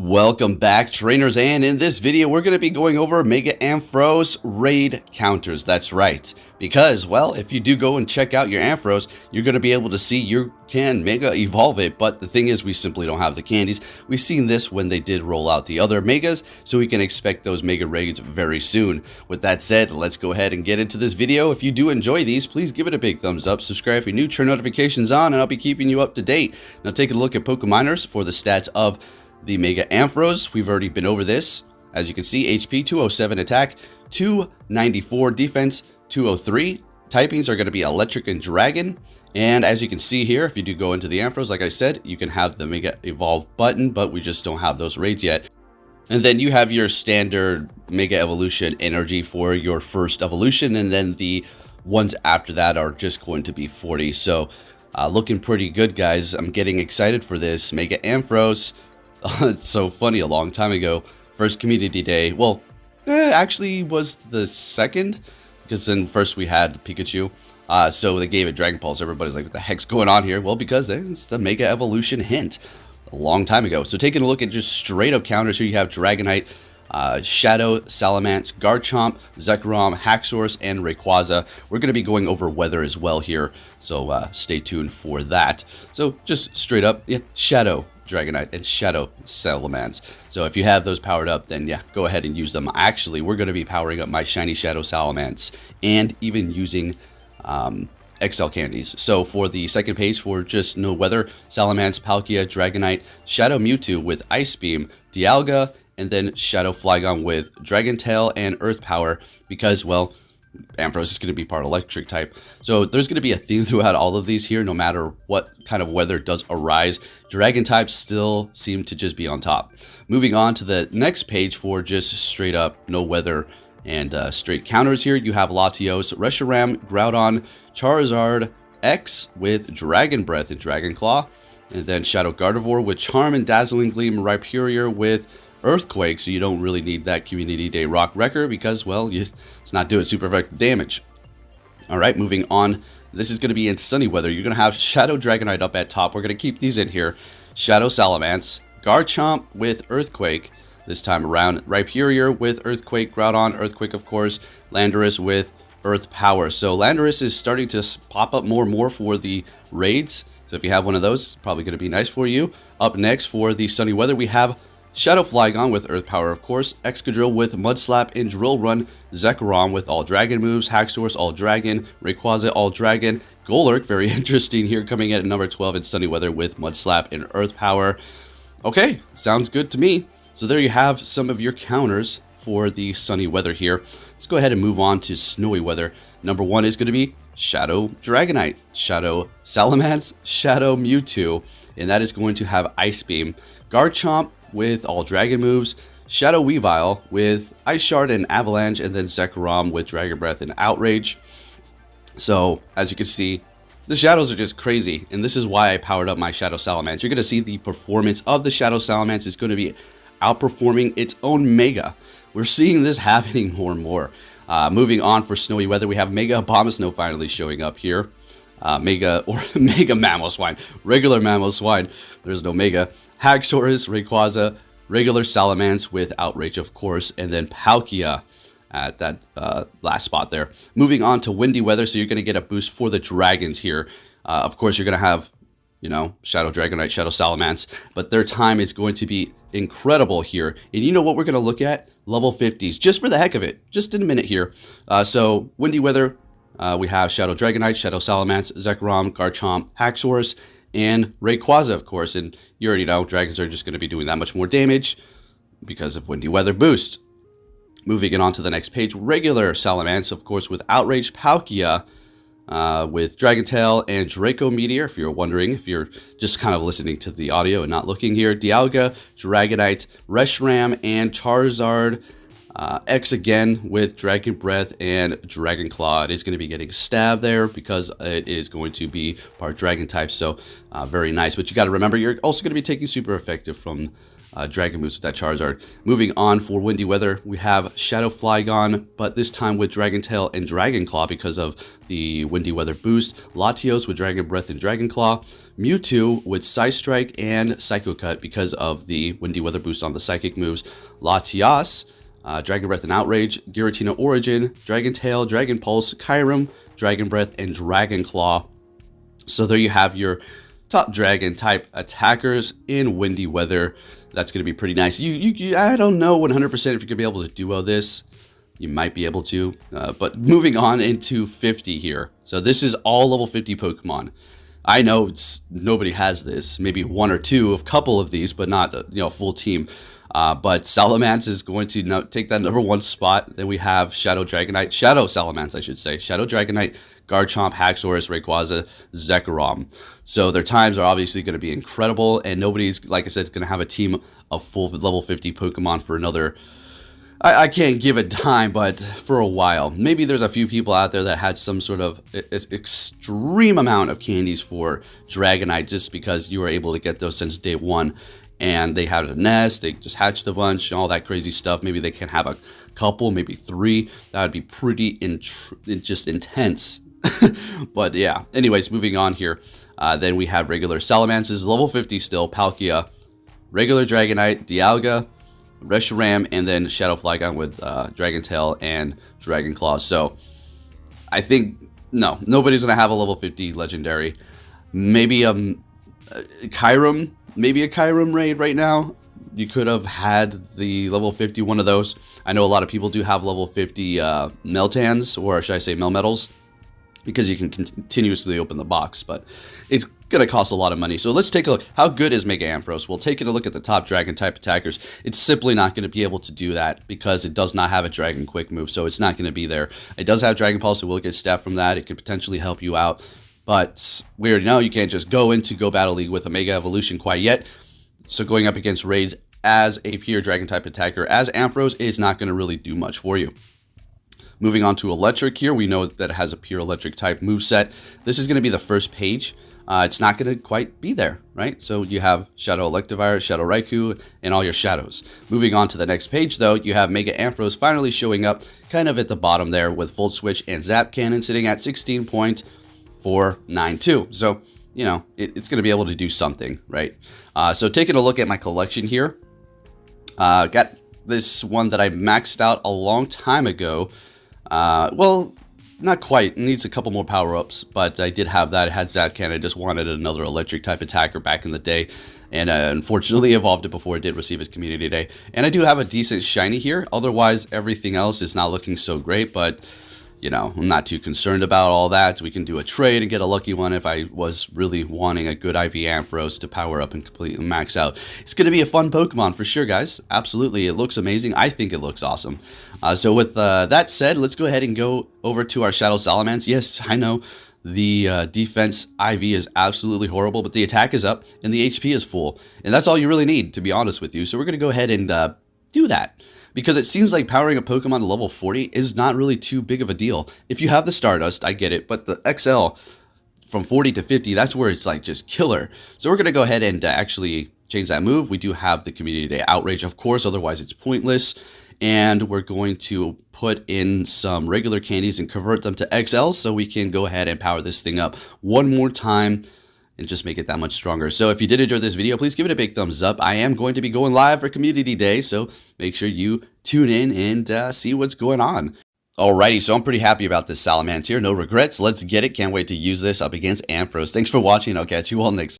Welcome back, trainers, and in this video we're going to be going over Mega Ampharos Raid counters. That's right, because, well, if you do go and check out your Ampharos, you're going to be able to see you can Mega Evolve it, but the thing is we simply don't have the candies. We've seen this when they did roll out the other Megas, so we can expect those Mega Raids very soon. With that said, let's go ahead and get into this video. If you do enjoy these, please give it a big thumbs up, subscribe if you're new, turn notifications on, and I'll be keeping you up to date. Now take a look at Pokemoners for the stats of the Mega Ampharos. We've already been over this. As you can see, HP 207 attack, 294 defense, 203. Typings are going to be electric and dragon. And as you can see here, if you do go into the Ampharos, like I said, you can have the Mega Evolve button, but we just don't have those raids yet. And then you have your standard Mega Evolution energy for your first evolution, and then the ones after that are just going to be 40. So looking pretty good, guys. I'm getting excited for this Mega Ampharos. It's so funny, a long time ago, first community day, well, actually was the second, because then first we had Pikachu, so they gave it Dragon Balls. Everybody's like, what the heck's going on here? Well, because it's the Mega Evolution hint a long time ago. So taking a look at just straight up counters here, you have Dragonite, Shadow, Salamence, Garchomp, Zekrom, Haxorus, and Rayquaza. We're going to be going over weather as well here, so stay tuned for that. So just straight up, yeah, Shadow Dragonite and Shadow Salamence. So if you have those powered up, then yeah, go ahead and use them. Actually, we're going to be powering up my shiny Shadow Salamence and even using XL candies. So for the second page, for just no weather, Salamence, Palkia, Dragonite, Shadow Mewtwo with Ice Beam, Dialga, and then Shadow Flygon with Dragon Tail and Earth Power, because, well, Ampharos is going to be part electric type. So there's going to be a theme throughout all of these here, no matter what kind of weather does arise. Dragon types still seem to just be on top. Moving on to the next page for just straight up no weather and straight counters here, you have Latios, Reshiram, Groudon, Charizard X with Dragon Breath and Dragon Claw, and then Shadow Gardevoir with Charm and Dazzling Gleam, Rhyperior with Earthquake, so you don't really need that Community Day Rock Wrecker because, well, it's not doing super effective damage. Alright, moving on. This is going to be in sunny weather. You're going to have Shadow Dragonite up at top. We're going to keep these in here. Shadow Salamence, Garchomp with Earthquake this time around, Rhyperior with Earthquake, Groudon, Earthquake of course, Landorus with Earth Power. So Landorus is starting to pop up more and more for the raids. So if you have one of those, it's probably going to be nice for you. Up next for the sunny weather, we have Shadow Flygon with Earth Power, of course, Excadrill with Mud Slap and Drill Run, Zekrom with all Dragon moves, Haxorus all Dragon, Rayquaza all Dragon, Golurk, very interesting here, coming at number 12 in sunny weather with Mud Slap and Earth Power. Okay, sounds good to me. So there you have some of your counters for the sunny weather here. Let's go ahead and move on to snowy weather. Number one is going to be Shadow Dragonite, Shadow Salamence, Shadow Mewtwo, and that is going to have Ice Beam, Garchomp with all Dragon moves, Shadow Weavile with Ice Shard and Avalanche, and then Zekrom with Dragon Breath and Outrage. So, as you can see, the shadows are just crazy, and this is why I powered up my Shadow Salamence. You're going to see the performance of the Shadow Salamence is going to be outperforming its own Mega. We're seeing this happening more and more. Moving on for snowy weather, we have Mega Abomasnow finally showing up here. Mega Mamoswine, regular Mamoswine, there's no Mega. Haxorus, Rayquaza, regular Salamence with Outrage, of course, and then Palkia at that last spot there. Moving on to windy weather, so you're going to get a boost for the dragons here. Of course, you're going to have, you know, Shadow Dragonite, Shadow Salamence, but their time is going to be incredible here. And you know what we're going to look at? Level 50s, just for the heck of it, just in a minute here. So windy weather, we have Shadow Dragonite, Shadow Salamence, Zekrom, Garchomp, Haxorus, and Rayquaza, of course, and you already know dragons are just going to be doing that much more damage because of windy weather boost. Moving it on to the next page, regular Salamence, of course, with Outrage, Palkia, with Dragon Tail and Draco Meteor, if you're wondering, if you're just kind of listening to the audio and not looking here, Dialga, Dragonite, Reshiram, and Charizard X again with Dragon Breath and Dragon Claw. It is going to be getting stabbed there because it is going to be part Dragon type, so very nice. But you got to remember, you're also going to be taking super effective from dragon moves with that Charizard. Moving on for Windy Weather, we have Shadow Flygon, but this time with Dragon Tail and Dragon Claw because of the Windy Weather boost. Latios with Dragon Breath and Dragon Claw. Mewtwo with Psy Strike and Psycho Cut because of the Windy Weather boost on the Psychic moves. Latias, Dragon Breath and Outrage. Giratina Origin, Dragon Tail, Dragon Pulse, Kyurem, Dragon Breath, and Dragon Claw. So there you have your top dragon type attackers in Windy Weather. That's going to be pretty nice. I don't know 100% if you're going to be able to duo this. You might be able to, but moving on into 50 here. So this is all level 50 Pokemon. I know nobody has this, maybe one or two, a couple of these, but not a full team. But Salamence is going to take that #1 spot. Then we have Shadow Salamence, I should say. Shadow Dragonite, Garchomp, Haxorus, Rayquaza, Zekrom. So their times are obviously going to be incredible, and nobody's, like I said, going to have a team of full level 50 Pokemon for another, I can't give a time, but for a while. Maybe there's a few people out there that had some sort of extreme amount of candies for Dragonite just because you were able to get those since day one. And they had a nest, they just hatched a bunch, all that crazy stuff. Maybe they can have a couple, maybe 3. That would be pretty just intense. But yeah, anyways, moving on here. Then we have regular Salamences, level 50 still, Palkia, regular Dragonite, Dialga, Reshiram, and then Shadow Flygon with Dragon Tail and Dragon Claw. So I think, nobody's going to have a level 50 legendary. Maybe Kyurem. Maybe a Kyurem raid right now. You could have had the level 50 one of those. I know a lot of people do have level 50 Meltans, or should I say Melmetals, because you can continuously open the box, but it's going to cost a lot of money. So let's take a look. How good is Mega Ampharos? Well, taking a look at the top dragon type attackers, it's simply not going to be able to do that because it does not have a dragon quick move, so it's not going to be there. It does have Dragon Pulse, it will get staff from that. It could potentially help you out. But we already know you can't just go into Go Battle League with a Mega Evolution quite yet. So going up against raids as a pure Dragon type attacker, as Ampharos, is not going to really do much for you. Moving on to Electric here, we know that it has a pure Electric type moveset. This is going to be the first page. It's not going to quite be there, right? So you have Shadow Electivire, Shadow Raikou, and all your shadows. Moving on to the next page, though, you have Mega Ampharos finally showing up kind of at the bottom there with Volt Switch and Zap Cannon sitting at 16.492. So, it's going to be able to do something, right? So taking a look at my collection here, got this one that I maxed out a long time ago. Well, not quite. It needs a couple more power-ups, but I did have that. It had Zap Cannon. I just wanted another electric type attacker back in the day, and unfortunately evolved it before it did receive its community day. And I do have a decent shiny here. Otherwise, everything else is not looking so great, but I'm not too concerned about all that. We can do a trade and get a lucky one if I was really wanting a good IV Ampharos to power up and completely max out. It's going to be a fun Pokemon for sure, guys. Absolutely. It looks amazing. I think it looks awesome. So with that said, let's go ahead and go over to our Shadow Salamence. Yes, I know the defense IV is absolutely horrible, but the attack is up and the HP is full. And that's all you really need, to be honest with you. So we're going to go ahead and do that. Because it seems like powering a Pokemon to level 40 is not really too big of a deal. If you have the Stardust, I get it, but the XL from 40 to 50, that's where it's like just killer. So we're going to go ahead and actually change that move. We do have the Community Day Outrage, of course, otherwise it's pointless. And we're going to put in some regular candies and convert them to XL so we can go ahead and power this thing up one more time and just make it that much stronger. So if you did enjoy this video, please give it a big thumbs up. I am going to be going live for Community Day, so make sure you tune in and see what's going on. Alrighty, so I'm pretty happy about this Salamence here. No regrets. Let's get it. Can't wait to use this up against Ampharos. Thanks for watching. I'll catch you all next time.